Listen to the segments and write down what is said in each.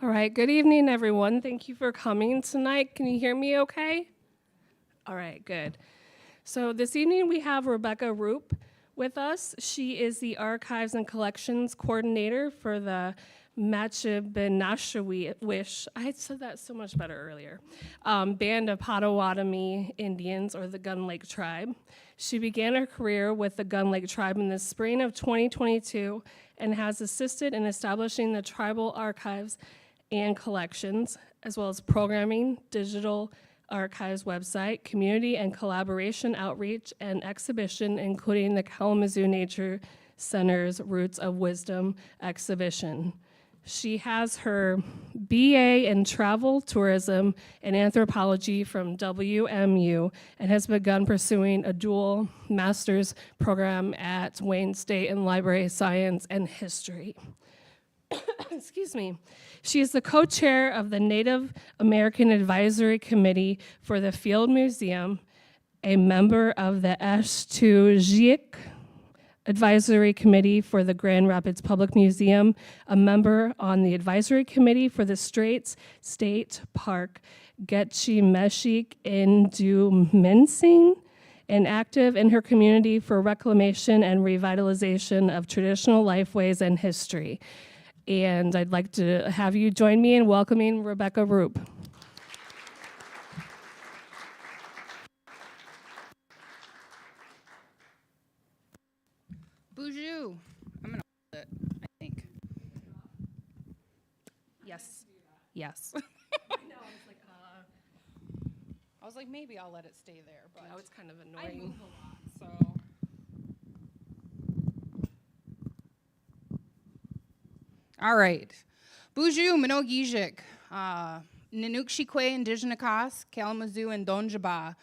All right, good evening, everyone. Thank you for coming tonight. Can you hear me okay? All right, good. So this evening we have Rebecca Roop with us. She is the Archives and Collections Coordinator for the Ejë-bajowdowat, I said that so much better earlier, band of Bodwéwadmi Indians, or the Gun Lake Tribe. She began her career with the Gun Lake Tribe in the spring of 2022 and has assisted in establishing the tribal archives and collections, as well as programming, digital archives website, community and collaboration outreach, and exhibition, including the Kalamazoo Nature Center's Roots of Wisdom exhibition. She has her BA in Travel, Tourism, and Anthropology from WMU and has begun pursuing a dual master's program at Wayne State in Library Science and History. Excuse me. She is the co-chair of the Native American Advisory Committee for the Field Museum, a member of the Ejë-bajowdowat Advisory Committee for the Grand Rapids Public Museum, a member on the Advisory Committee for the Straits State Park, Ejë-bajowdowat and active in her community for reclamation and revitalization of traditional lifeways and history. And I'd like to have you join me in welcoming Rebecca Roop. Bonjour. I'm gonna hold it, I think. Yes. Yes. I was like, maybe I'll let it stay there, but Now it's kind of I annoying. move a lot, so. All right. Bonjour, Minogijik. Ninukshikwe Indigenakas, Kalamazoo and Donjaba.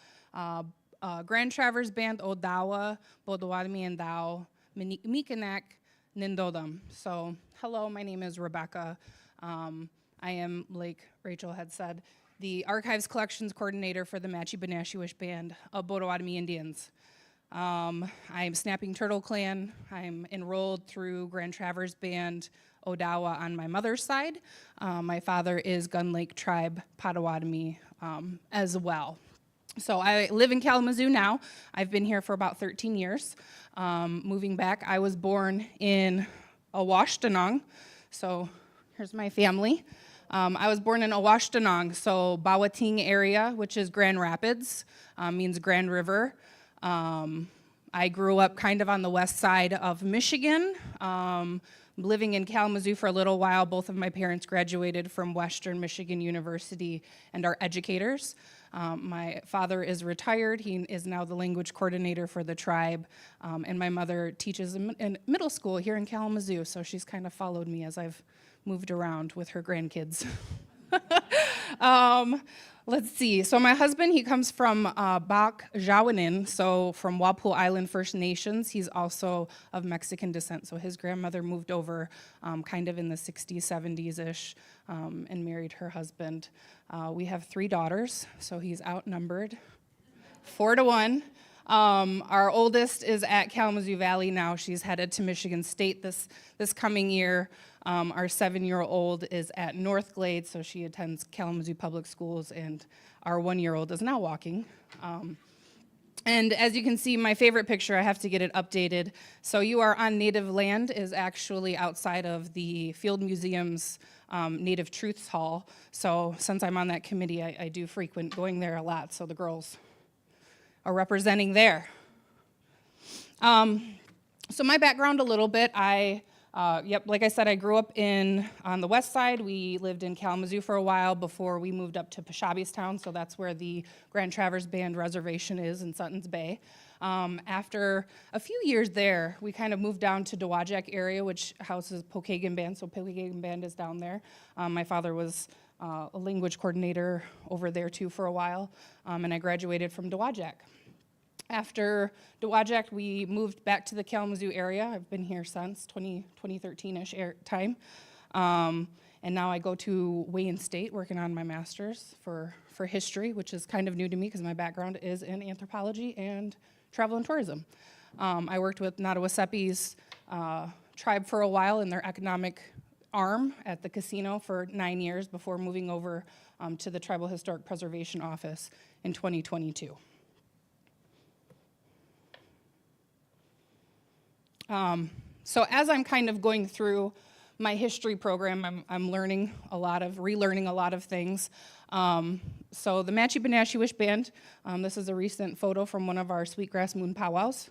Grand Traverse Band Odawa, Bodwéwadmi and Dao, Mikanak, Nindodam. So, hello, my name is Rebecca. I am, like Rachel had said, the Archives Collections Coordinator for the Ejë-bajowdowat Band of Bodwéwadmi Indians. I am Snapping Turtle Clan. I'm enrolled through Grand Traverse Band Odawa on my mother's side. My father is Gun Lake Tribe Potawatomi as well. So I live in Kalamazoo now. I've been here for about 13 years. Moving back, I was born in Awashtenong. So here's my family. I was born in Awashtenong, so Bawating area, which is Grand Rapids, means Grand River. I grew up kind of on the west side of Michigan, living in Kalamazoo for a little while. Both of my parents graduated from Western Michigan University and are educators. My father is retired. He is now the language coordinator for the tribe. And my mother teaches in middle school here in Kalamazoo, so she's kind of followed me as I've moved around with her grandkids. Let's see. So my husband, he comes from Bodwéwadmi, so from Walpole Island First Nations. He's also of Mexican descent. So his grandmother moved over kind of in the 60s, 70s-ish, and married her husband. We have 3 daughters, so he's outnumbered 4-1. Our oldest is at Kalamazoo Valley now. She's headed to Michigan State this coming year. Our 7-year-old is at North Glade, so she attends Kalamazoo Public Schools, and our 1-year-old is now walking. And as you can see, my favorite picture, I have to get it updated. So You Are on Native Land is actually outside of the Field Museum's Native Truths Hall. So since I'm on that committee, I do frequent going there a lot, so the girls are representing there. So my background a little bit, like I said, I grew up on the west side. We lived in Kalamazoo for a while before we moved up to Peshabistown, so that's where the Grand Traverse Band Reservation is in Sutton's Bay. After a few years there, we kind of moved down to Dowagiac area, which houses Pokagon Band, so Pokagon Band is down there. My father was a language coordinator over there too for a while, and I graduated from Dowagiac. After Dowagiac, we moved back to the Kalamazoo area. I've been here since 2013-ish time. And now I go to Wayne State working on my master's for history, which is kind of new to me because my background is in anthropology and travel and tourism. I worked with Nottawasepi's tribe for a while in their economic arm at the casino for 9 years before moving over to the Tribal Historic Preservation Office in 2022. So as I'm kind of going through my history program, I'm relearning a lot of things. So the Matchi-Benashiwish Band, this is a recent photo from one of our Sweetgrass Moon powwows.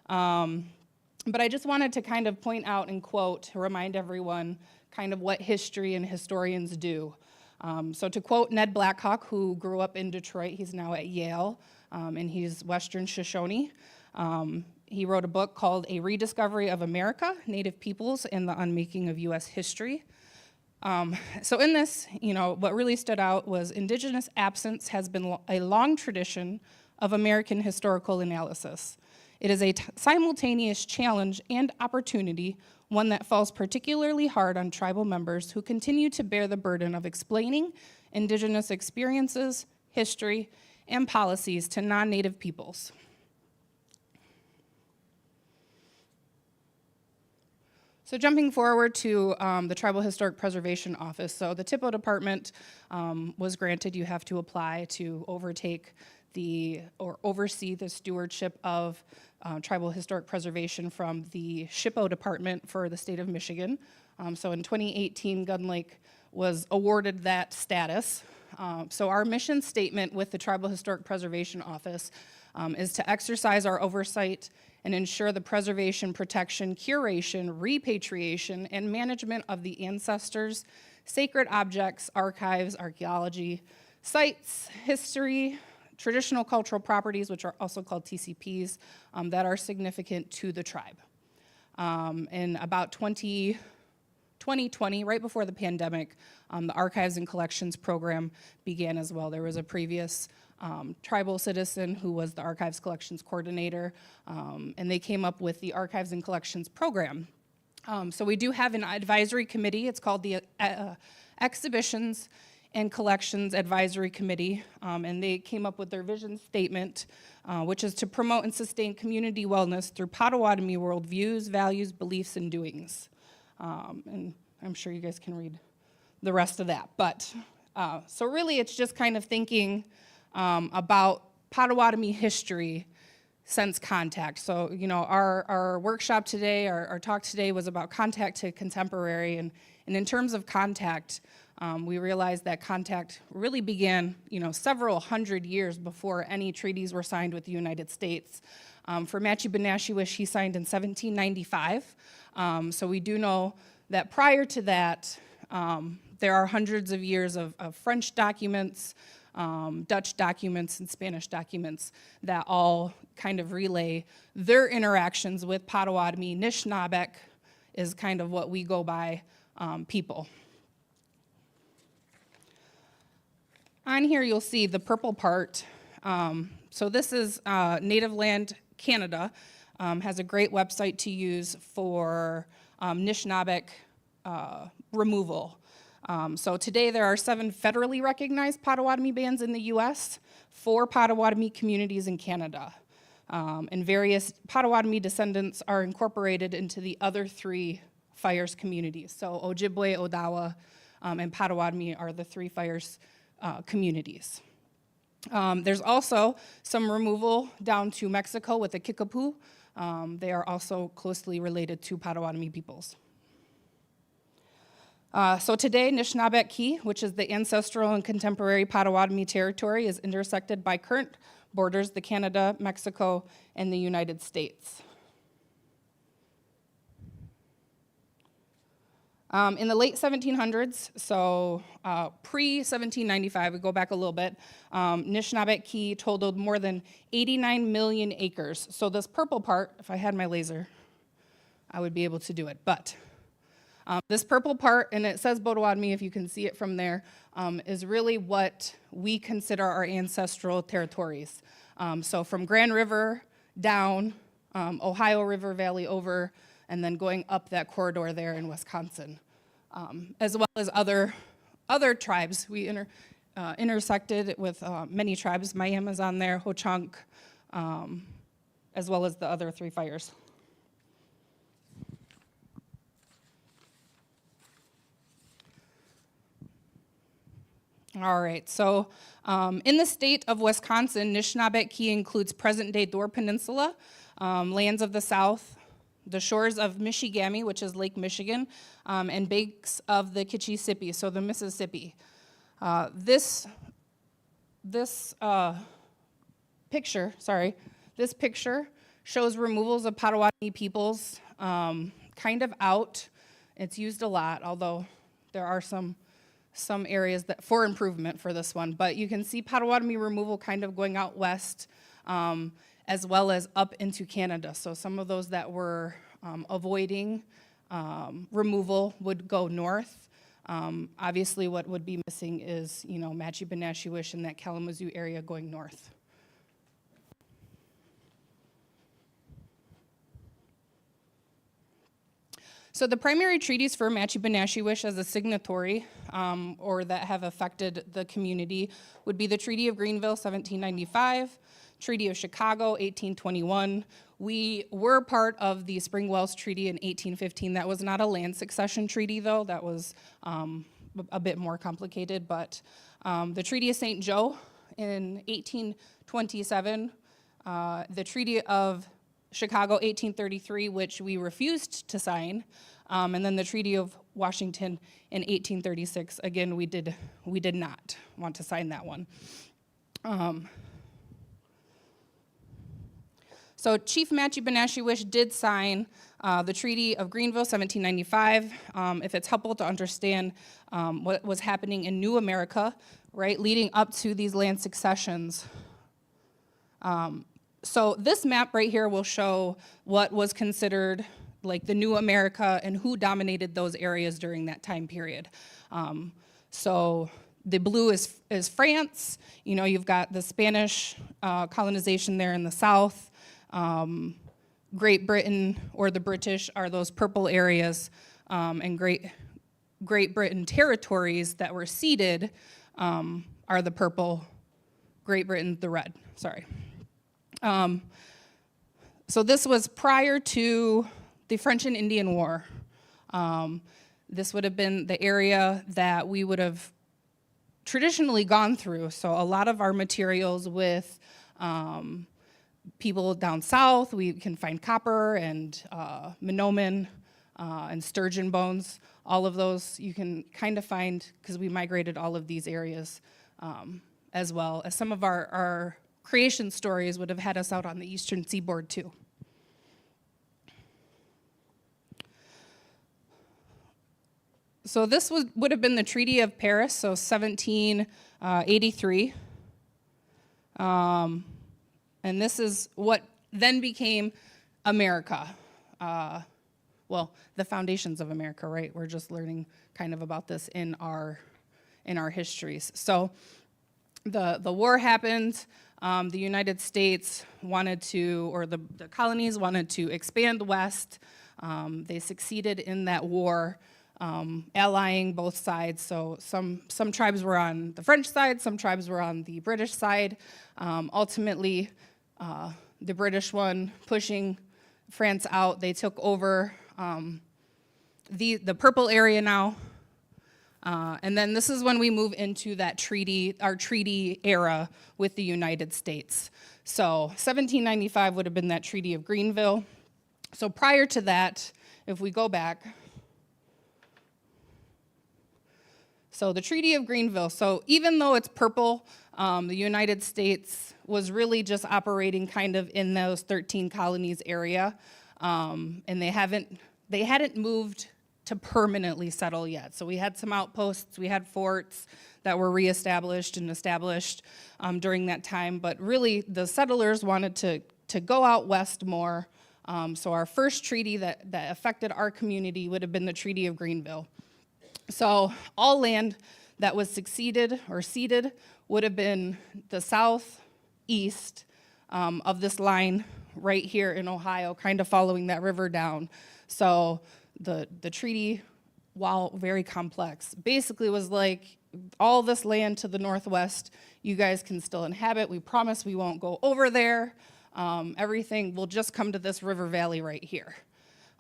But I just wanted to kind of point out and quote to remind everyone kind of what history and historians do. So to quote Ned Blackhawk, who grew up in Detroit, he's now at Yale, and he's Western Shoshone. He wrote a book called A Rediscovery of America, Native Peoples and the Unmaking of U.S. History. So in this, what really stood out was indigenous absence has been a long tradition of American historical analysis. It is a simultaneous challenge and opportunity, one that falls particularly hard on tribal members who continue to bear the burden of explaining indigenous experiences, history, and policies to non-native peoples. So jumping forward to the Tribal Historic Preservation Office. So the TIPO department was granted, you have to apply to oversee the stewardship of tribal historic preservation from the SHPO department for the state of Michigan. So in 2018, Gun Lake was awarded that status. So our mission statement with the Tribal Historic Preservation Office is to exercise our oversight and ensure the preservation, protection, curation, repatriation, and management of the ancestors, sacred objects, archives, archaeology, sites, history, traditional cultural properties, which are also called TCPs, that are significant to the tribe. In about 2020, right before the pandemic, the Archives and Collections program began as well. There was a previous tribal citizen who was the Archives Collections coordinator, and they came up with the Archives and Collections program. So we do have an advisory committee. It's called the Exhibitions and Collections Advisory Committee, and they came up with their vision statement, which is to promote and sustain community wellness through Potawatomi worldviews, values, beliefs, and doings. And I'm sure you guys can read the rest of that. But so really it's just kind of thinking about Potawatomi history since contact. So, our workshop today, our talk today was about contact to contemporary, and in terms of contact, we realized that contact really began, several hundred years before any treaties were signed with the United States. For Matchi-Benashiwish, he signed in 1795. So we do know that prior to that, there are hundreds of years of French documents, Dutch documents and Spanish documents that all kind of relay their interactions with Potawatomi. Nishnabek is kind of what we go by, people. On here you'll see the purple part. So this is Native Land Canada, has a great website to use for Nishnabek removal. So today there are 7 federally recognized Potawatomi bands in the U.S., 4 Potawatomi communities in Canada, and various Potawatomi descendants are incorporated into the other 3 Fires communities. So Ojibwe, Odawa, and Potawatomi are the 3 Fires communities. There's also some removal down to Mexico with the Kickapoo. They are also closely related to Potawatomi peoples. So today, Nishnabek Key, which is the ancestral and contemporary Potawatomi territory, is intersected by current borders, the Canada, Mexico, and the United States. In the late 1700s, so pre-1795, we go back a little bit, Nishnabek Key totaled more than 89 million acres. So this purple part, if I had my laser, I would be able to do it. But this purple part, and it says Bodwéwadmi if you can see it from there, is really what we consider our ancestral territories. So from Grand River down, Ohio River Valley over, and then going up that corridor there in Wisconsin, as well as other tribes. We intersected with many tribes. Mayam is on there, Ho-Chunk, as well as the other 3 Fires. All right, so in the state of Wisconsin, Nishnabek Key includes present-day Door Peninsula, lands of the South, the shores of Michigami, which is Lake Michigan, and banks of the Kitchissippi, so the Mississippi. This picture shows removals of Potawatomi peoples, kind of out. It's used a lot, although there are some areas that for improvement for this one. But you can see Potawatomi removal kind of going out west, as well as up into Canada. So some of those that were avoiding removal would go north. Obviously, what would be missing is, Matchi-Benashewish and that Kalamazoo area going north. So the primary treaties for Matchi-Benashewish as a signatory, or that have affected the community, would be the Treaty of Greenville, 1795, Treaty of Chicago, 1821. We were part of the Spring Wells Treaty in 1815. That was not a land succession treaty, though. That was a bit more complicated. But the Treaty of St. Joe in 1827, the Treaty of Chicago, 1833, which we refused to sign, and then the Treaty of Washington in 1836. Again, we did not want to sign that one. So Chief Matchi-Benashewish did sign the Treaty of Greenville, 1795. If it's helpful to understand what was happening in New America, right, leading up to these land successions. So this map right here will show what was considered like the New America and who dominated those areas during that time period. So the blue is France. You've got the Spanish colonization there in the south. Great Britain or the British are those purple areas, and Great Britain territories that were ceded are the purple, Great Britain the red, sorry. So this was prior to the French and Indian War. This would have been the area that we would have traditionally gone through. So a lot of our materials with people down south, we can find copper and Minoman and sturgeon bones. All of those you can kind of find because we migrated all of these areas, as well as some of our creation stories would have had us out on the eastern seaboard too. So this would have been the Treaty of Paris, so 1783. And this is what then became America. Well, the foundations of America, right? We're just learning kind of about this in our histories. So the war happened. The United States wanted to, or the colonies wanted to expand west. They succeeded in that war, allying both sides. So some tribes were on the French side, some tribes were on the British side. Ultimately, the British one pushing France out, they took over the purple area now. And then this is when we move into that our treaty era with the United States. So 1795 would have been that Treaty of Greenville. So prior to that, if we go back, so the Treaty of Greenville, so even though it's purple, the United States was really just operating kind of in those 13 colonies area, and they hadn't moved to permanently settle yet. So we had some outposts, we had forts that were reestablished and established during that time, but really the settlers wanted to go out west more. So our first treaty that affected our community would have been the Treaty of Greenville. So all land that was succeeded or ceded would have been the southeast of this line right here in Ohio, kind of following that river down. So the treaty, while very complex, basically was like, all this land to the northwest, you guys can still inhabit. We promise we won't go over there. Everything will just come to this river valley right here.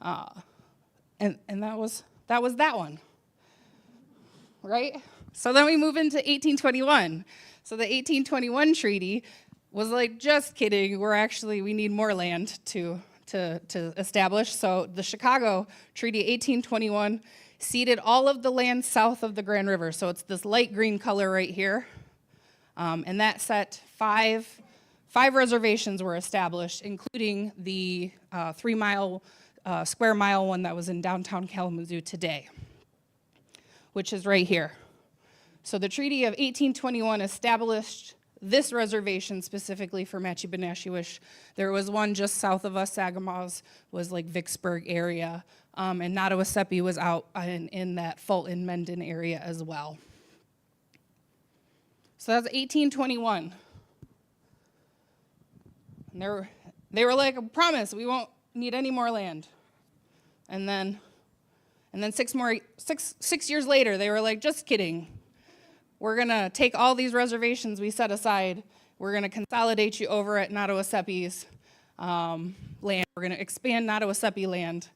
And that was that one, right? So then we move into 1821. So the 1821 treaty was like, just kidding, we need more land to establish. So the Chicago Treaty 1821 ceded all of the land south of the Grand River. So it's this light green color right here. And that set five reservations were established, including the 3 square mile one that was in downtown Kalamazoo today, which is right here. So the Treaty of 1821 established this reservation specifically for Ejë-bajowdowat. There was one just south of us, Sagamaw's was like Vicksburg area, and Nottawaseppi was out in that Fulton, Mendon area as well. So that's 1821. And they were like, I promise, we won't need any more land. And then 6 years later, they were like, just kidding. We're going to take all these reservations we set aside. We're going to consolidate you over at Nottawaseppi's land. We're going to expand Nottawaseppi land,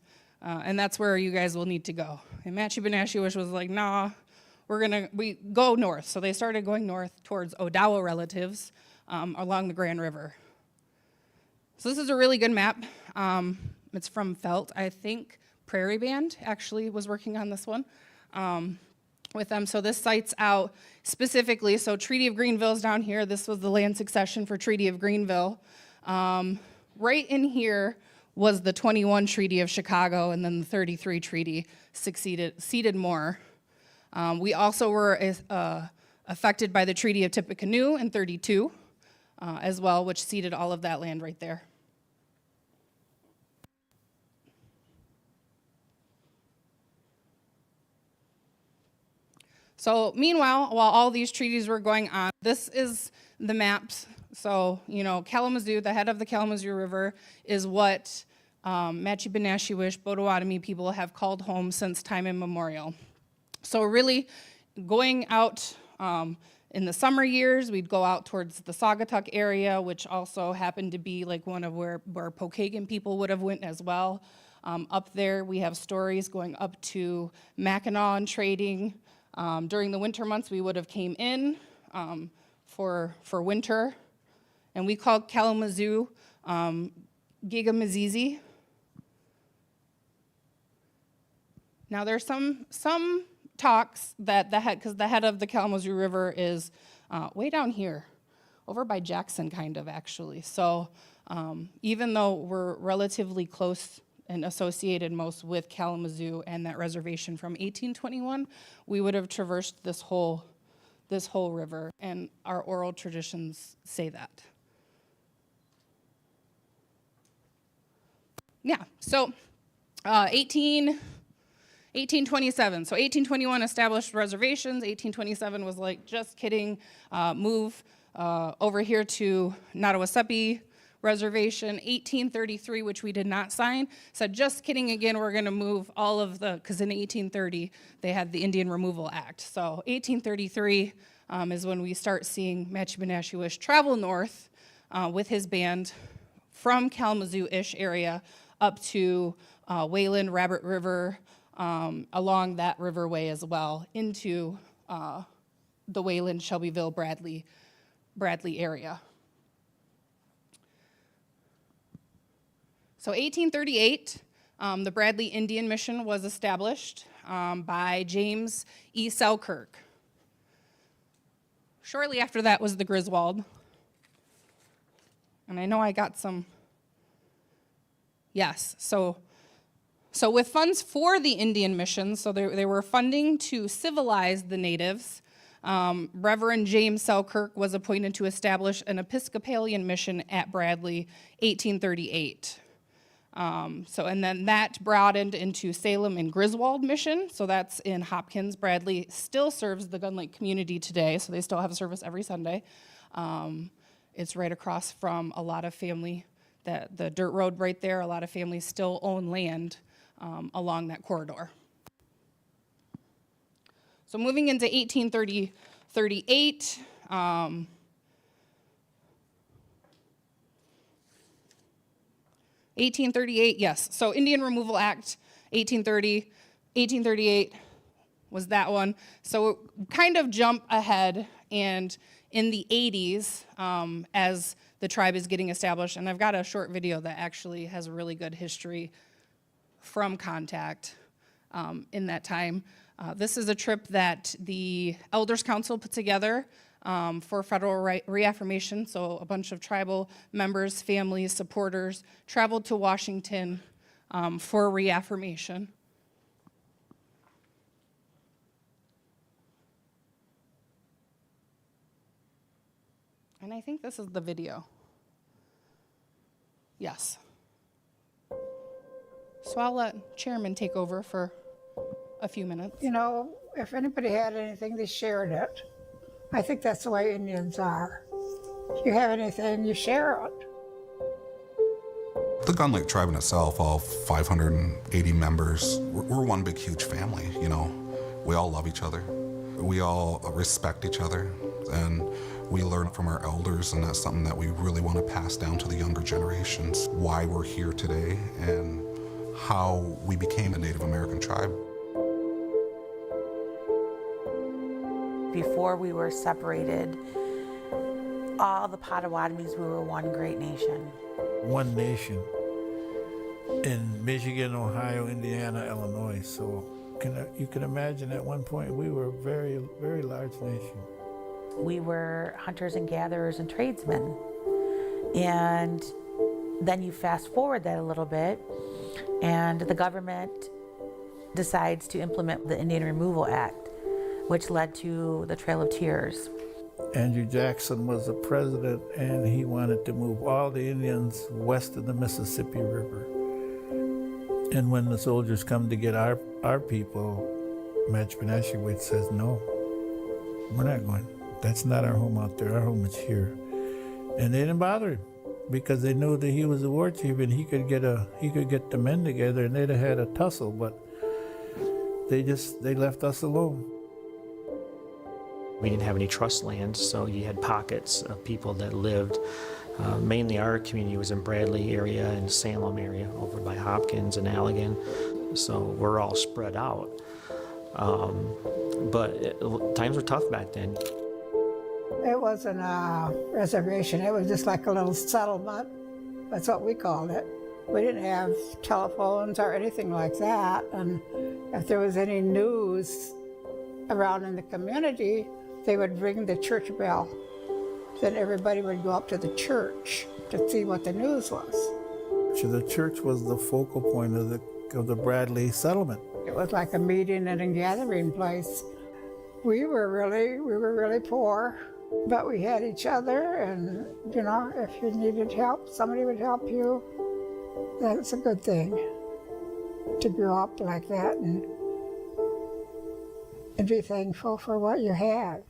and that's where you guys will need to go. And Ejë-bajowdowat was like, nah, we go north. So they started going north towards Odawa relatives along the Grand River. So this is a really good map. It's from Felt. I think Prairie Band actually was working on this one. With them. So this site's out specifically. So Treaty of Greenville's down here. This was the land succession for Treaty of Greenville. Right in here was the 21 Treaty of Chicago, and then the 33 Treaty ceded more. We also were affected by the Treaty of Tippecanoe in 32 as well, which ceded all of that land right there. So meanwhile, while all these treaties were going on, this is the maps. So, Kalamazoo, the head of the Kalamazoo River, is what Ejë-bajowdowat, Bodwéwadmi people have called home since time immemorial. So really, going out in the summer years, we'd go out towards the Saugatuck area, which also happened to be like one of where Pokagon people would have went as well. Up there, we have stories going up to Mackinac and trading. During the winter months, we would have came in for winter, and we called Kalamazoo Gigamazizi. Now there's some talks that because the head of the Kalamazoo River is way down here, over by Jackson, kind of actually. So even though we're relatively close and associated most with Kalamazoo and that reservation from 1821, we would have traversed this whole this whole river, and our oral traditions say that. Yeah, so 1827. So 1821 established reservations. 1827 was like, just kidding, move over here to Nottawaseppi Reservation. 1833, which we did not sign, said, just kidding again, we're going to move all of the, because in 1830 they had the Indian Removal Act. So 1833 is when we start seeing Matthew Benashewish travel north with his band from Kalamazoo-ish area up to Wayland, Rabbit River, along that riverway as well, into the Wayland, Shelbyville, Bradley area. So 1838, the Bradley Indian Mission was established by James E. Selkirk. Shortly after that was the Griswold. And I know I got some, yes, so with funds for the Indian Mission, so they were funding to civilize the natives, Reverend James Selkirk was appointed to establish an Episcopalian mission at Bradley, 1838. And then that broadened into Salem and Griswold Mission, so that's in Hopkins. Bradley still serves the Gun Lake community today, so they still have a service every Sunday. It's right across from a lot of family, the dirt road right there, a lot of families still own land along that corridor. So moving into 1838, 1838, yes. So Indian Removal Act, 1830, 1838 was that one. So kind of jump ahead, and in the 80s, as the tribe is getting established, and I've got a short video that actually has a really good history from contact in that time. This is a trip that the Elders Council put together for federal reaffirmation. So a bunch of tribal members, families, supporters traveled to Washington for reaffirmation. And I think this is the video. Yes. So I'll let Chairman take over for a few minutes. You know, if anybody had anything, they shared it. I think that's the way Indians are. If you have anything, you share it. The Gun Lake tribe in itself, all 580 members, we're one big, huge family, you know. We all love each other. We all respect each other, and we learn from our elders, and that's something that we really want to pass down to the younger generations, why we're here today and how we became a Native American tribe. Before we were separated, all the Potawatomis, we were one great nation. One nation in Michigan, Ohio, Indiana, Illinois. So you can imagine at one point we were a very, very large nation. We were hunters and gatherers and tradesmen. And then you fast forward that a little bit, and the government decides to implement the Indian Removal Act, which led to the Trail of Tears. Andrew Jackson was the president, and he wanted to move all the Indians west of the Mississippi River. And when the soldiers come to get our people, Matthew Benashewish says, no, we're not going. That's not our home out there. Our home is here. And they didn't bother him because they knew that he was a war chief and he could get the men together and they'd have had a tussle, but they left us alone. We didn't have any trust lands, so you had pockets of people that lived. Mainly our community was in Bradley area and Salem area, over by Hopkins and Allegan. So we're all spread out. Times were tough back then. It wasn't a reservation. It was just like a little settlement. That's what we called it. We didn't have telephones or anything like that. And if there was any news around in the community, they would ring the church bell. Then everybody would go up to the church to see what the news was. So the church was the focal point of the Bradley settlement. It was like a meeting and a gathering place. We were really poor, but we had each other, and you know, if you needed help, somebody would help you. That's a good thing to grow up like that and be thankful for what you have.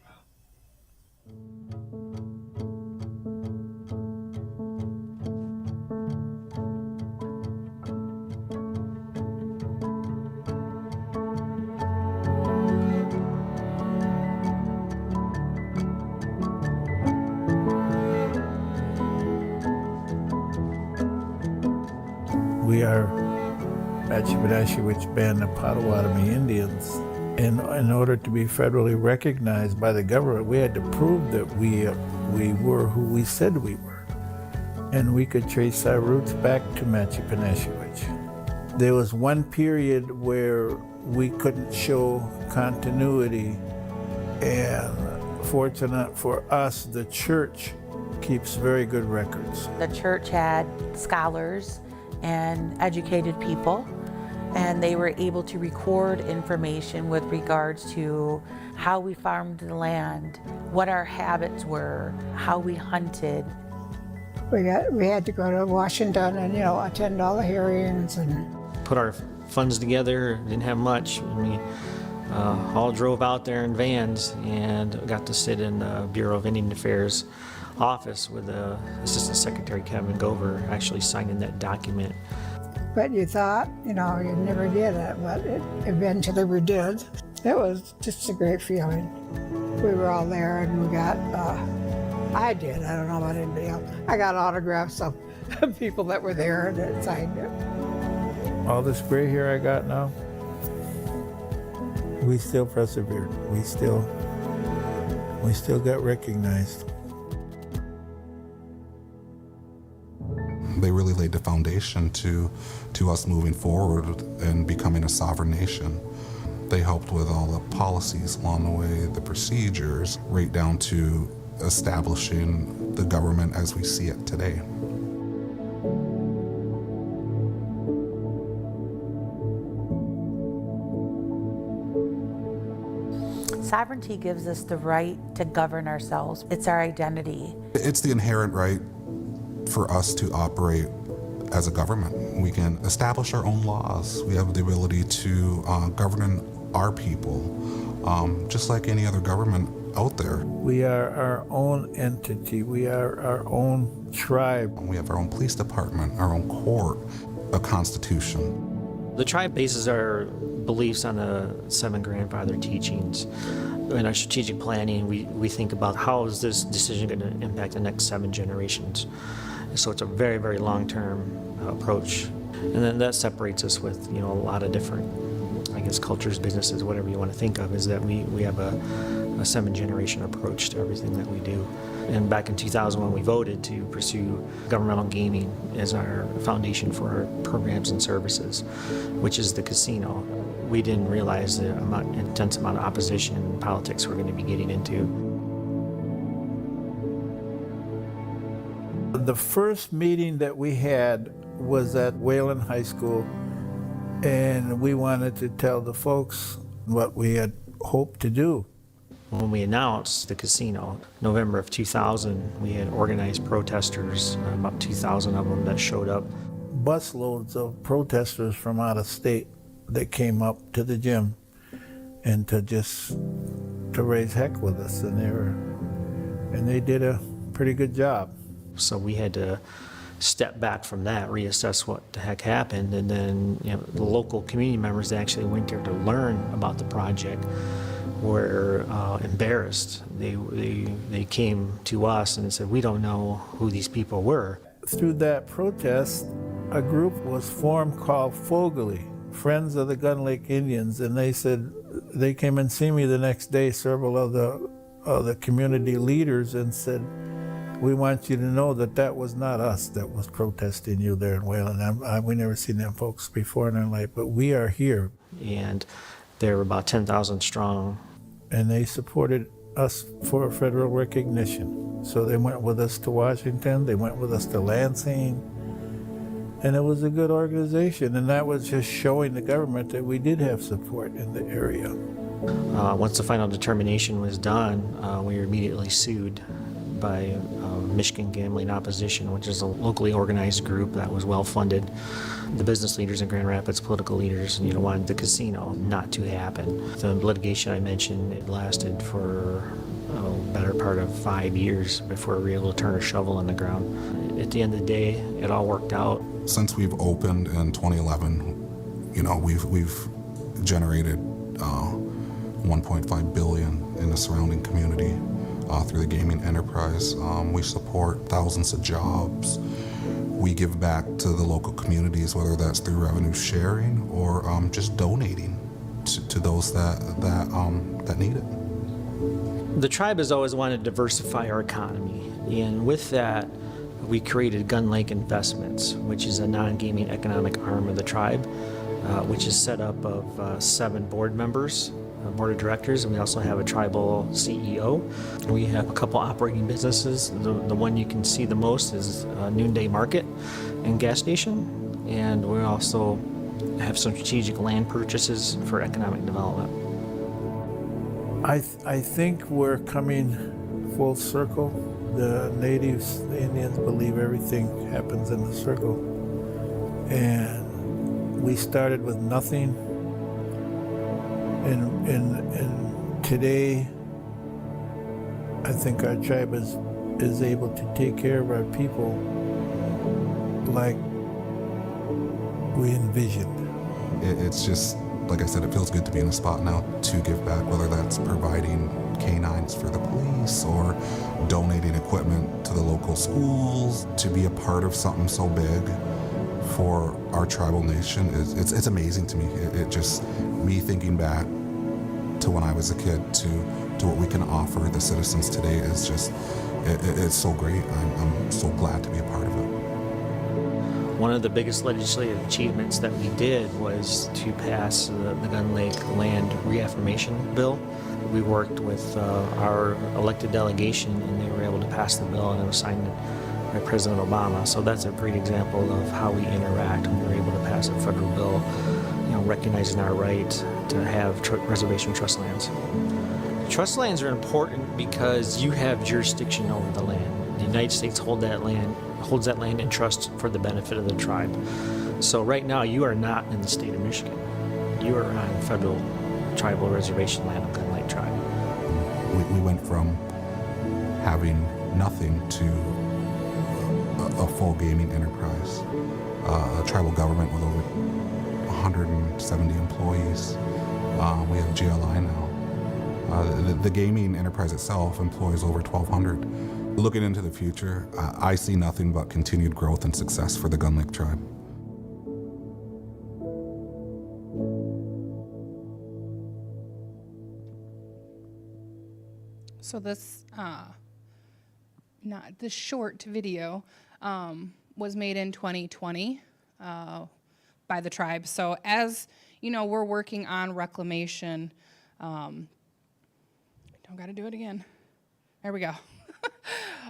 We are Ejë-bajowdowat band of Bodwéwadmi Indians. And in order to be federally recognized by the government, we had to prove that we were who we said we were. And we could trace our roots back to Ejë-bajowdowat. There was one period where we couldn't show continuity, and fortunate for us, the church keeps very good records. The church had scholars and educated people, and they were able to record information with regards to how we farmed the land, what our habits were, how we hunted. We had to go to Washington and, you know, attend all the hearings and Put our funds together, didn't have much. We all drove out there in vans and got to sit in the Bureau of Indian Affairs office with Assistant Secretary Kevin Gover actually signing that document. but you thought, you know, you'd never get it, but eventually we did. It was just a great feeling. We were all there and we got, I did, I don't know about anybody else. I got autographs of people that were there that signed it. All this gray hair I got now, we still persevered. We still got recognized. They really laid the foundation to us moving forward and becoming a sovereign nation. They helped with all the policies along the way, the procedures, right down to establishing the government as we see it today. Sovereignty gives us the right to govern ourselves. It's our identity. It's the inherent right for us to operate as a government. We can establish our own laws. We have the ability to govern our people, just like any other government out there. We are our own entity. We are our own tribe. We have our own police department, our own court, a constitution. The tribe bases our beliefs on the 7 grandfather teachings. In our strategic planning, we think about how is this decision going to impact the next 7 generations. So it's a very, very long-term approach. And then that separates us with, you know, a lot of different, I guess, cultures, businesses, whatever you want to think of, is that we have a 7-generation approach to everything that we do. And back in 2001, we voted to pursue governmental gaming as our foundation for our programs and services, which is the casino. We didn't realize the intense amount of opposition and politics we're going to be getting into. The first meeting that we had was at Wayland High School, and we wanted to tell the folks what we had hoped to do. When we announced the casino, November of 2000, we had organized protesters, about 2,000 of them that showed up. Busloads of protesters from out of state that came up to the gym and to raise heck with us, and they did a pretty good job. So we had to step back from that, reassess what the heck happened, and then, you know, the local community members that actually went there to learn about the project were embarrassed. They came to us and said, we don't know who these people were. Through that protest, a group was formed called Fogelly, Friends of the Gun Lake Indians, and they said, they came and see me the next day, several of the community leaders, and said, we want you to know that that was not us that was protesting you there in Wayland. We never seen them folks before in our life, but we are here. And they were about 10,000 strong. And they supported us for federal recognition. So they went with us to Washington, they went with us to Lansing, and it was a good organization. And that was just showing the government that we did have support in the area. Once the final determination was done, we were immediately sued by Michigan Gambling Opposition, which is a locally organized group that was well-funded. The business leaders in Grand Rapids, political leaders, wanted the casino not to happen. The litigation I mentioned, it lasted for a better part of 5 years before we were able to turn a shovel in the ground. At the end of the day, it all worked out. Since we've opened in 2011, we've generated 1.5 billion in the surrounding community through the gaming enterprise. We support thousands of jobs. We give back to the local communities, whether that's through revenue sharing or just donating to those that need it. The tribe has always wanted to diversify our economy, and with that, we created Gun Lake Investments, which is a non-gaming economic arm of the tribe, which is set up of 7 board members, board of directors, and we also have a tribal CEO. We have a couple operating businesses. The one you can see the most is Noonday Market and gas station, and we also have some strategic land purchases for economic development. I think we're coming full circle. The natives, the Indians, believe everything happens in a circle. And we started with nothing. And today, I think our tribe is able to take care of our people like we envisioned. It's just, like I said, it feels good to be in a spot now to give back, whether that's providing canines for the police or donating equipment to the local schools. To be a part of something so big for our tribal nation, it's amazing to me. It just, me thinking back to when I was a kid to what we can offer the citizens today is just, it's so great. I'm so glad to be a part of it. One of the biggest legislative achievements that we did was to pass the Gun Lake Land Reaffirmation Bill. We worked with our elected delegation, and they were able to pass the bill, and it was signed by President Obama. So that's a great example of how we interact when we're able to pass a federal bill, recognizing our right to have reservation trust lands. Trust lands are important because you have jurisdiction over the land. The United States holds that land in trust for the benefit of the tribe. So right now, you are not in the state of Michigan. You are on federal tribal reservation land of Gun Lake Tribe. We went from having nothing to a full gaming enterprise, a tribal government with over 170 employees. We have GLI now. The gaming enterprise itself employs over 1,200. Looking into the future, I see nothing but continued growth and success for the Gun Lake Tribe. So this this short video was made in 2020 by the tribe. So as we're working on reclamation. Don't got to do it again. There we go.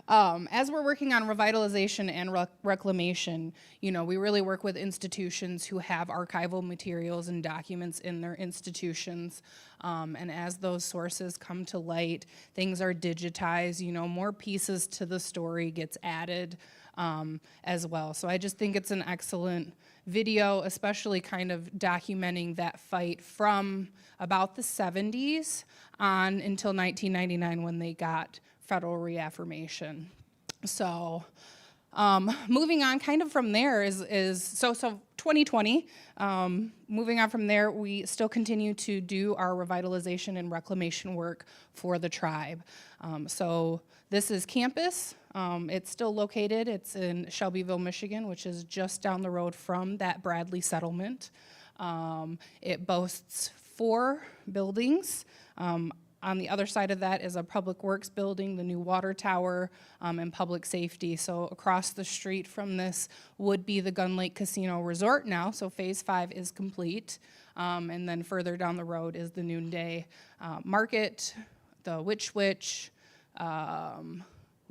As we're working on revitalization and reclamation, we really work with institutions who have archival materials and documents in their institutions. And as those sources come to light, things are digitized, more pieces to the story gets added as well. So I just think it's an excellent video, especially kind of documenting that fight from about the 70s on until 1999 when they got federal reaffirmation. So moving on kind of from there is 2020, moving on from there, we still continue to do our revitalization and reclamation work for the tribe. So this is campus. It's still located. It's in Shelbyville, Michigan, which is just down the road from that Bradley settlement. It boasts 4 buildings. On the other side of that is a public works building, the new water tower, and public safety. So across the street from this would be the Gun Lake Casino Resort now. So phase 5 is complete. And then further down the road is the Noonday Market, the Witch. We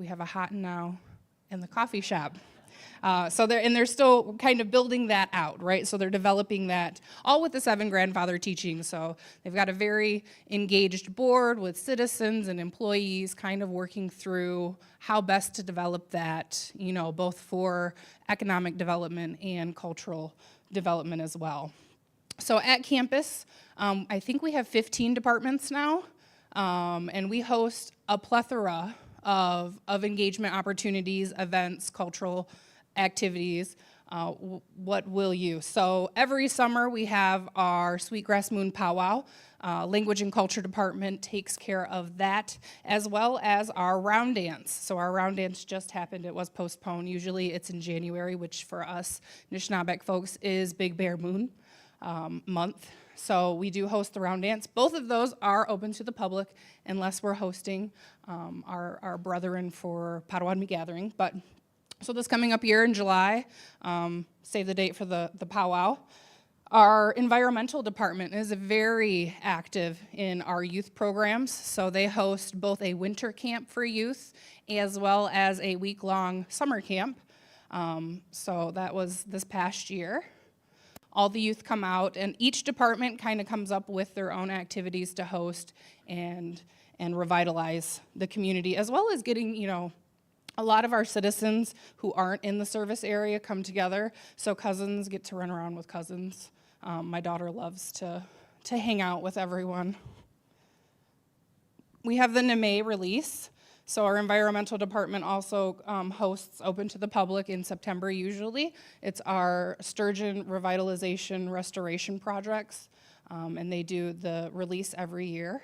have a Hot and Now, and the coffee shop. They're still kind of building that out, right? So they're developing that all with the 7 grandfather teachings. So they've got a very engaged board with citizens and employees kind of working through how best to develop that, both for economic development and cultural development as well. So at campus, I think we have 15 departments now, and we host a plethora of engagement opportunities, events, cultural activities. What will you? So every summer we have our Sweetgrass Moon Powwow. Language and Culture Department takes care of that, as well as our round dance. So our round dance just happened. It was postponed. Usually it's in January, which for us Anishinaabeg folks is Big Bear Moon month. So we do host the round dance. Both of those are open to the public unless we're hosting our brethren for Bodwéwadmi gathering. But so this coming up year in July, save the date for the powwow. Our environmental department is very active in our youth programs. So they host both a winter camp for youth as well as a week-long summer camp. So that was this past year. All the youth come out, and each department kind of comes up with their own activities to host and revitalize the community, as well as getting, a lot of our citizens who aren't in the service area come together, so cousins get to run around with cousins. My daughter loves to hang out with everyone. We have the NMA release. So our environmental department also hosts open to the public in September usually. It's our sturgeon revitalization restoration projects, and they do the release every year.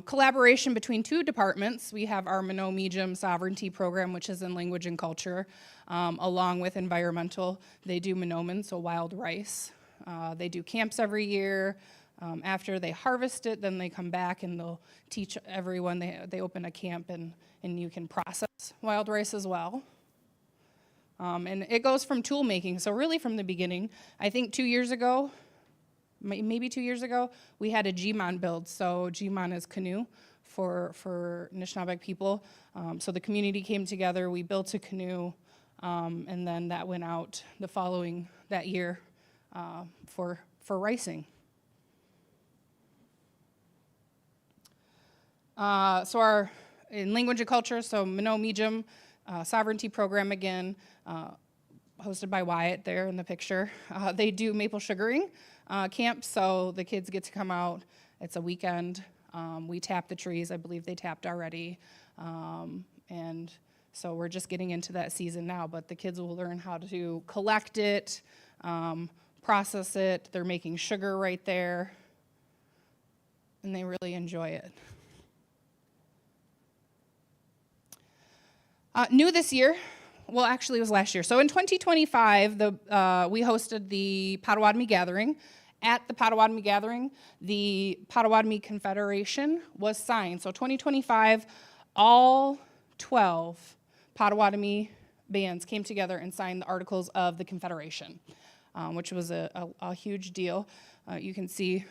Collaboration between 2 departments. We have our Minow-Meejum Sovereignty Program, which is in language and culture, along with environmental. They do Minoman, so wild rice. They do camps every year. After they harvest it, then they come back and they'll teach everyone. They open a camp and you can process wild rice as well. And it goes from tool making, so really from the beginning. I think 2 years ago, maybe 2 years ago, we had a G-Mon build. So G-Mon is canoe for Anishinaabeg people. So the community came together, we built a canoe, and then that went out that year for ricing. So in language and culture, so Minow-Meejum Sovereignty Program again, hosted by Wyatt there in the picture. They do maple sugaring camp, so the kids get to come out. It's a weekend. We tap the trees. I believe they tapped already. And so we're just getting into that season now, but the kids will learn how to collect it, process it. They're making sugar right there, and they really enjoy it. New this year, well, actually it was last year. So in 2025, we hosted the Bodwéwadmi gathering. At the Bodwéwadmi gathering, the Bodwéwadmi Confederation was signed. So 2025, all 12 Bodwéwadmi bands came together and signed the Articles of the Confederation, which was a huge deal. You can see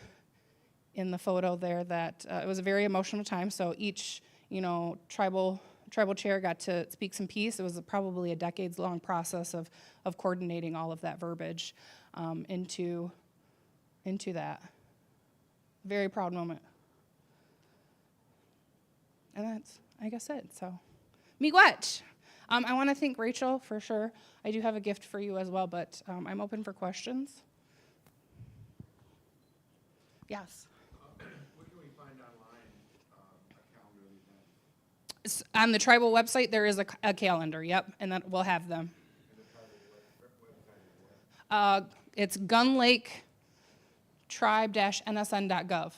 in the photo there that it was a very emotional time. So each, tribal chair got to speak some piece. It was probably a decades-long process of coordinating all of that verbiage into that. Very proud moment. And that's, I guess, it. So, miigwech. I want to thank Rachel for sure. I do have a gift for you as well, but I'm open for questions. Yes. What can we find online, a calendar of events? On the tribal website, there is a calendar, yep, and that we'll have them. It's gunlaketribe-nsn.gov.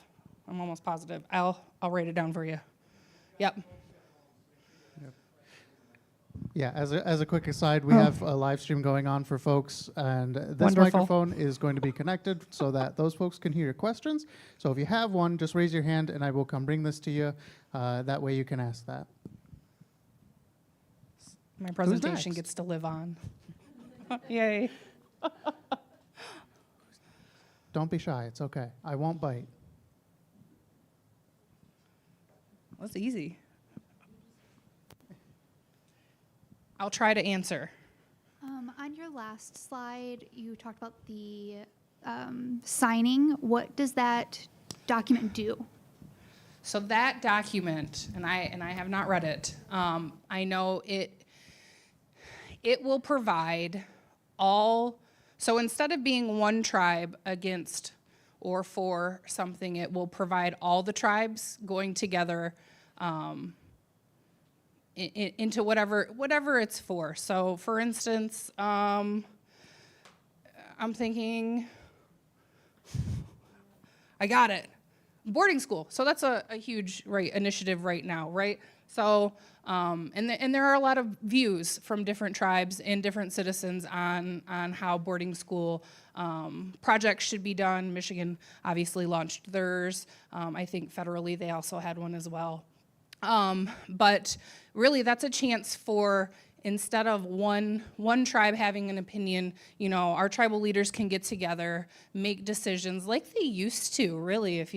I'm almost positive. I'll write it down for you. Yep. Yeah, as a quick aside, we have a live stream going on for folks, and this Wonderful. microphone is going to be connected so that those folks can hear your questions. So if you have one, just raise your hand and I will come bring this to you. That way you can ask that. My presentation next? gets to live on. Yay. Don't be shy, it's okay. I won't bite. That's easy. I'll try to answer. On your last slide, you talked about the signing. What does that document do? So that document, and I have not read it. I know it will provide all. So instead of being one tribe against or for something, it will provide all the tribes going together into whatever it's for. So, for instance, I'm thinking, I got it. Boarding school. So that's a huge initiative right now, right? So, and there are a lot of views from different tribes and different citizens on how boarding school projects should be done. Michigan obviously launched theirs. I think federally they also had one as well. But really, that's a chance for, instead of one tribe having an opinion, our tribal leaders can get together, make decisions like they used to. Really, if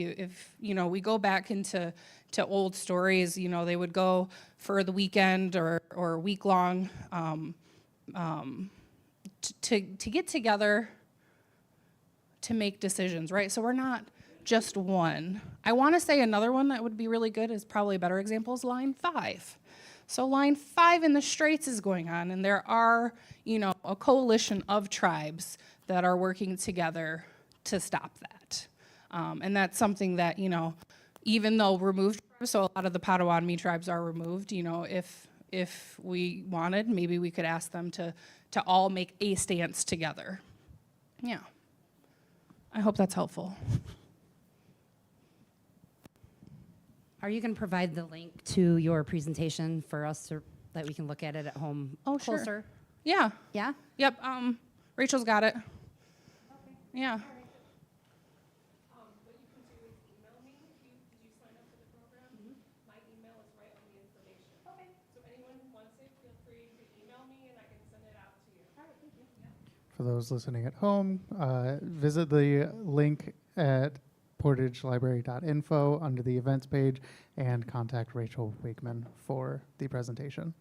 we go back into old stories, they would go for the weekend or week long to get together to make decisions, right? So we're not just one. I want to say another one that would be really good, is probably a better example, is Line 5. So Line 5 in the Straits is going on, and there are, a coalition of tribes that are working together to stop that. And that's something that, even though removed, so a lot of the Potawatomi tribes are removed, if we wanted, maybe we could ask them to all make a stance together. Yeah. I hope that's helpful. Are you going to provide the link to your presentation for us that we can look at it at home Sure. closer? Yeah. Yeah? Yep. Rachel's got it. Okay. Yeah. What you can do is email me. Did you sign up for the program? My email is right on the information. Okay. So anyone who wants it, feel free to email me and I can send it out to you. All right, thank you. Yeah. For those listening at home, visit the link at portagelibrary.info under the events page and contact Rachel Wakeman for the presentation.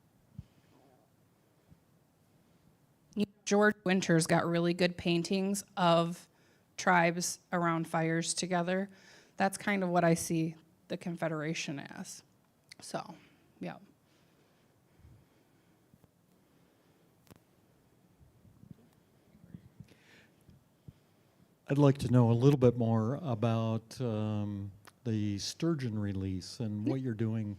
George Winters got really good paintings of tribes around fires together. That's kind of what I see the Confederation as. So, yeah. I'd like to know a little bit more about the sturgeon release and what you're doing,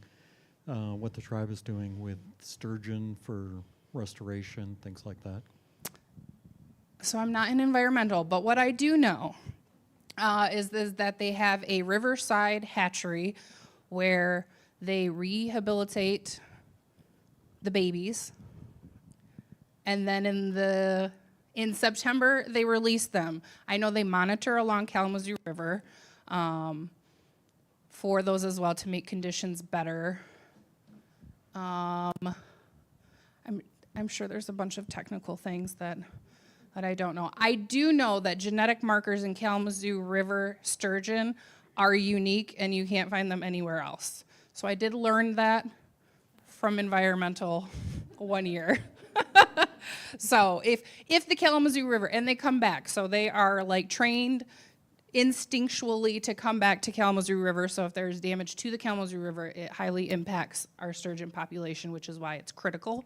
what the tribe is doing with sturgeon for restoration, things like that. So I'm not in environmental, but what I do know is that they have a riverside hatchery where they rehabilitate the babies, and then in September, they release them. I know they monitor along Kalamazoo River for those as well to make conditions better. I'm sure there's a bunch of technical things that I don't know. I do know that genetic markers in Kalamazoo River sturgeon are unique and you can't find them anywhere else. So I did learn that from environmental 1 year. So if the Kalamazoo River, and they come back, so they are like trained instinctually to come back to Kalamazoo River, so if there's damage to the Kalamazoo River, it highly impacts our sturgeon population, which is why it's critical.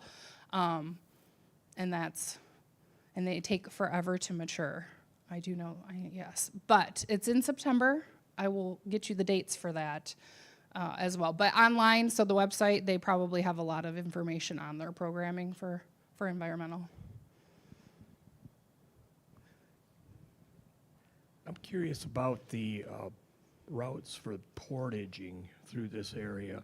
And they take forever to mature. I do know, yes. But it's in September. I will get you the dates for that as well. But online, so the website, they probably have a lot of information on their programming for environmental. I'm curious about the routes for portaging through this area.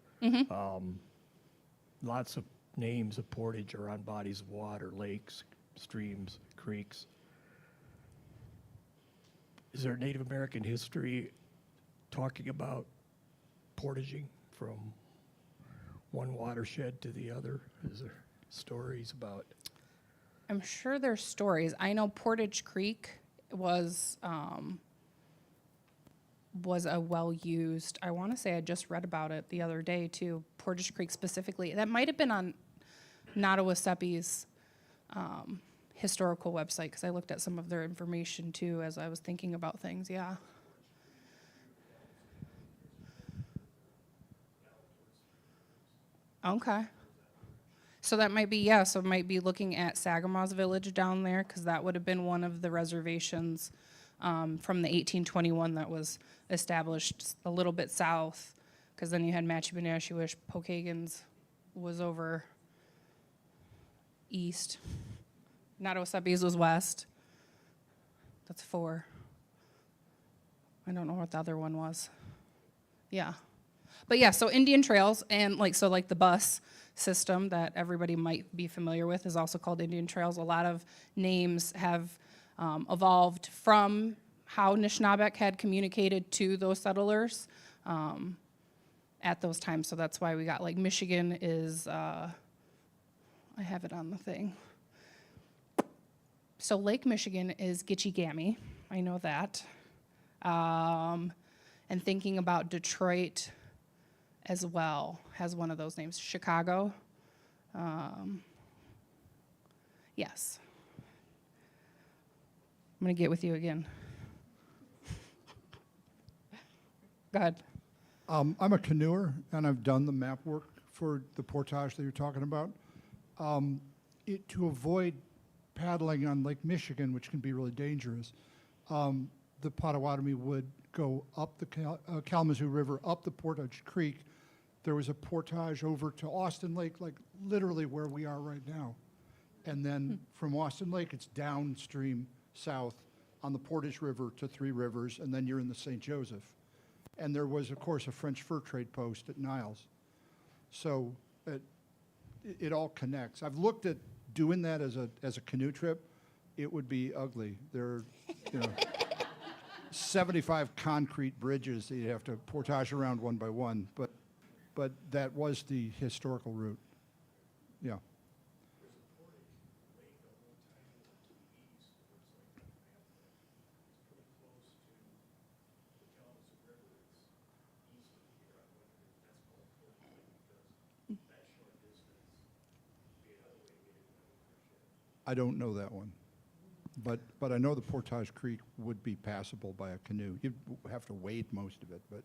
Lots of names of portage are on bodies of water, lakes, streams, creeks. Is there Native American history talking about portaging from one watershed to the other? Is there stories about? I'm sure there's stories. I know Portage Creek was was a well-used, I want to say I just read about it the other day too, Portage Creek specifically. That might have been on Nottawasepi's historical website, because I looked at some of their information too as I was thinking about things, yeah. Okay. So that might be, yeah, so it might be looking at Sagamaw's Village down there, because that would have been one of the reservations from the 1821 that was established a little bit south, because then you had Matchebenashewish, Pokagons was over east. Nottawasepi's was west. That's 4. I don't know what the other one was. Yeah. But yeah, so Indian Trails, and like the bus system that everybody might be familiar with is also called Indian Trails. A lot of names have evolved from how Nishnabek had communicated to those settlers at those times. So that's why we got like Michigan is, I have it on the thing. So Lake Michigan is Gitchigami. I know that. And thinking about Detroit as well has one of those names. Chicago. Yes. I'm going to get with you again. Go ahead. I'm a canoeer, and I've done the map work for the Portage that you're talking about. To avoid paddling on Lake Michigan, which can be really dangerous, the Potawatomi would go up the Kalamazoo River, up the Portage Creek. There was a portage over to Austin Lake, like literally where we are right now. And then from Austin Lake, it's downstream south on the Portage River to Three Rivers, and then you're in the St. Joseph. And there was, of course, a French fur trade post at Niles. So it all connects. I've looked at doing that as a canoe trip. It would be ugly. There are, 75 concrete bridges that you have to portage around one by one. But that was the historical route. Yeah. I don't know that one, but I know the Portage Creek would be passable by a canoe. You'd have to wade most of it, but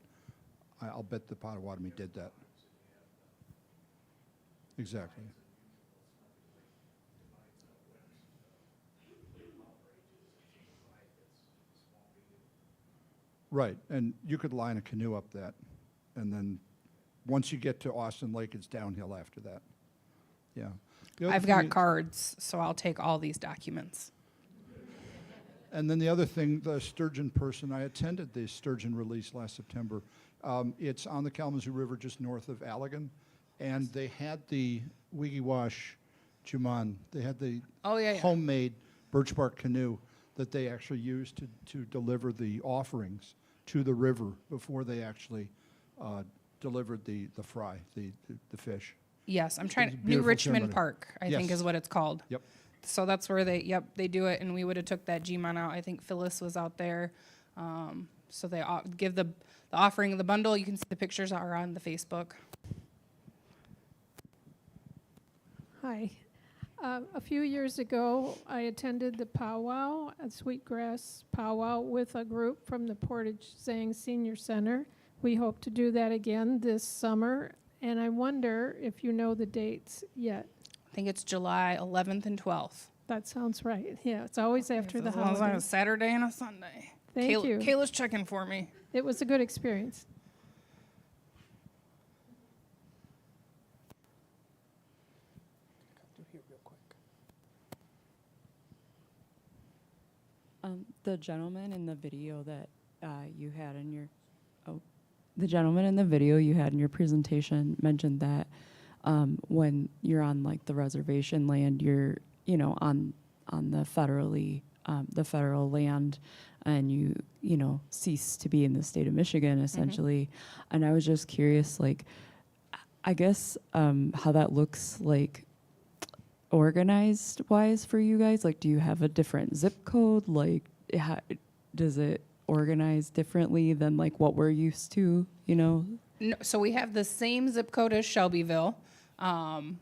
I'll bet the Potawatomi did that. Exactly. Right, and you could line a canoe up that, and then once you get to Austin Lake, it's downhill after that. Yeah. I've got cards, so I'll take all these documents. And then the other thing, the sturgeon person, I attended the sturgeon release last September. It's on the Kalamazoo River just north of Allegan, and they had the Wiggy-Wash Juman. They had the homemade birch bark canoe that they actually used to deliver the offerings to the river before they actually delivered the fry, the fish. Yes, I'm trying. New beautiful Richmond ceremony. Park, I think, is what it's called. Yep. So that's where they do it, and we would have took that G-Mon out. I think Phyllis was out there. So they give the offering of the bundle. You can see the pictures are on the Facebook. Hi. A few years ago, I attended the powwow, a Sweetgrass powwow, with a group from the Portage Zang Senior Center. We hope to do that again this summer, and I wonder if you know the dates yet. I think it's July 11th and 12th. That sounds right. Yeah, it's always after the As long as holidays. a Saturday and a Sunday. Thank you. Kayla's checking for me. It was a good experience. The gentleman in the video that you had in your the gentleman in the video you had in your presentation mentioned that when you're on like the reservation land, you're on the federal land, and you cease to be in the state of Michigan essentially. And I was just curious, like, I guess how that looks like organized wise for you guys. Like, do you have a different zip code? Like, does it, organized differently than like what we're used to, you know? No, so we have the same zip code as Shelbyville. And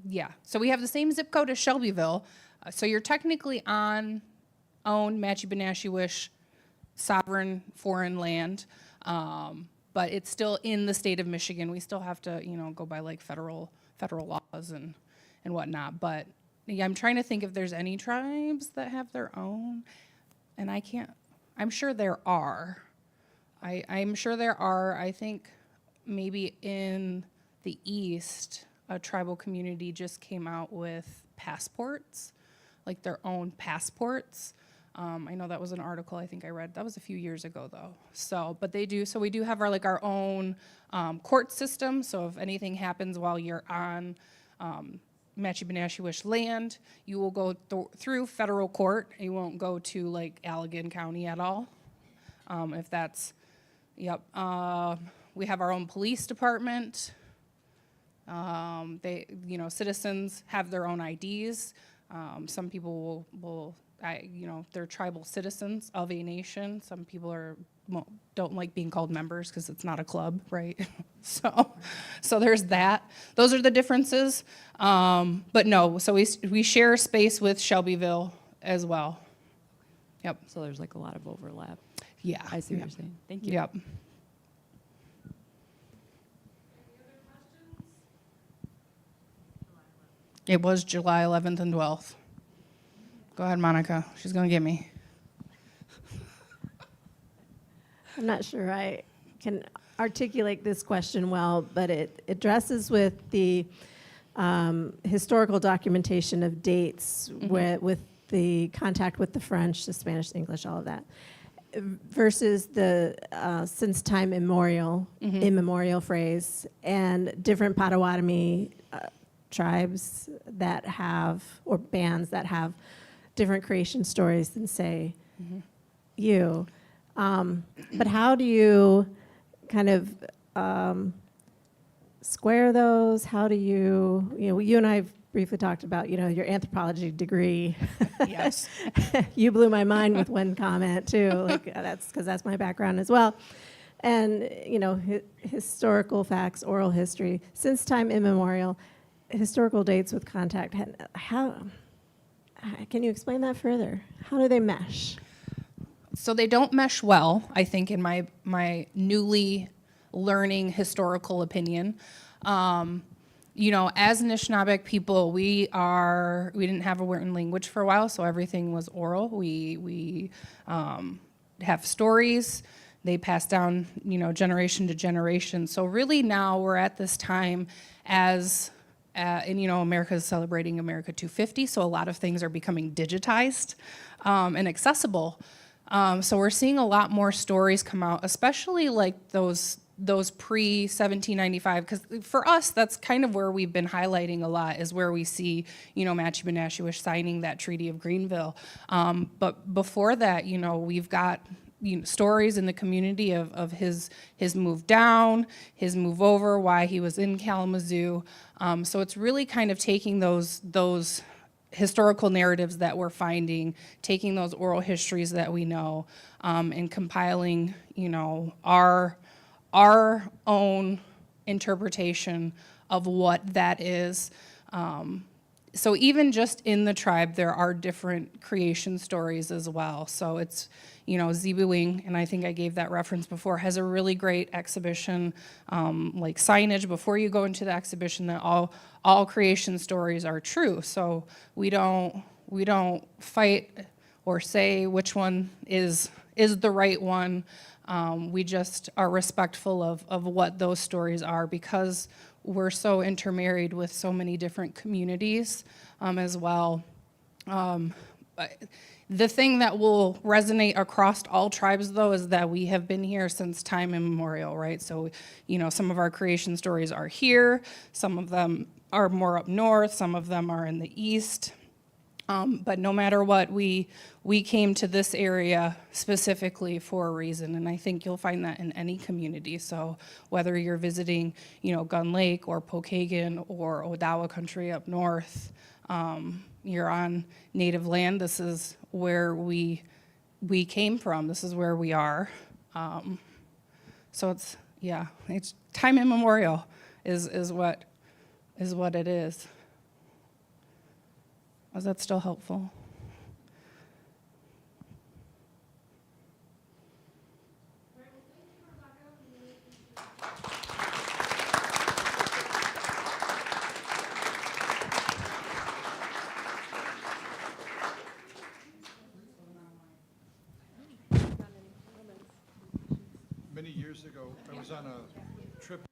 yeah, so we have the same zip code as Shelbyville. So you're technically on owned Matchi-Benashewish sovereign foreign land. But it's still in the state of Michigan. We still have to, go by like federal laws and whatnot. But yeah, I'm trying to think if there's any tribes that have their own, and I'm sure there are. I'm sure there are. I think maybe in the East, a tribal community just came out with passports, like their own passports. I know that was an article I think I read. That was a few years ago, though. So, but they do. So we do have our own court system. So if anything happens while you're on Matchi-Benashewish land, you will go through federal court. You won't go to like Allegan County at all. If that's, yep. We have our own police department. Citizens have their own IDs. Some people will they're tribal citizens of a nation. Some people don't like being called members because it's not a club, right? So there's that. Those are the differences. But no, so we share space with Shelbyville as well. Yep. So there's like a lot of overlap. Yeah. I see what you're saying. Thank you. Yep. It was July 11th and 12th. Go ahead, Monica. She's going to get me. I'm not sure I can articulate this question well, but it addresses with the historical documentation of dates with the contact with the French, the Spanish, the English, all of that, versus the since time immemorial phrase, and different Potawatomi tribes that have, or bands that have, different creation stories than, say, you. But how do you kind of square those? How do you you and I have briefly talked about, your anthropology degree. Yes. You blew my mind with one comment, too. Like, that's because that's my background as well. And, historical facts, oral history, since time immemorial, historical dates with contact. How can you explain that further? How do they mesh? So they don't mesh well, I think, in my newly learning historical opinion. As Anishinaabeg people, we didn't have a written language for a while, so everything was oral. We have stories. They pass down, generation to generation. So really now we're at this time America is celebrating America 250, so a lot of things are becoming digitized and accessible. So we're seeing a lot more stories come out, especially like those pre-1795, because for us, that's kind of where we've been highlighting a lot, is where we see, Matchi-Benashewish signing that Treaty of Greenville. But before that, we've got stories in the community of his move down, his move over, why he was in Kalamazoo. So it's really kind of taking those historical narratives that we're finding, taking those oral histories that we know, and compiling, our own interpretation of what that is. So even just in the tribe, there are different creation stories as well. So it's, Zeebuwing, and I think I gave that reference before, has a really great exhibition, like signage before you go into the exhibition, that all creation stories are true. So we don't fight or say which one is the right one. We just are respectful of what those stories are, because we're so intermarried with so many different communities as well. The thing that will resonate across all tribes, though, is that we have been here since time immemorial, right? So, some of our creation stories are here, some of them are more up north, some of them are in the east. But no matter what, we came to this area specifically for a reason, and I think you'll find that in any community. So whether you're visiting, Gun Lake or Pokagon or Odawa country up north, you're on native land. This is where we we came from. This is where we are. So it's time immemorial is what it is. Was that still helpful? Many years ago, I was on a trip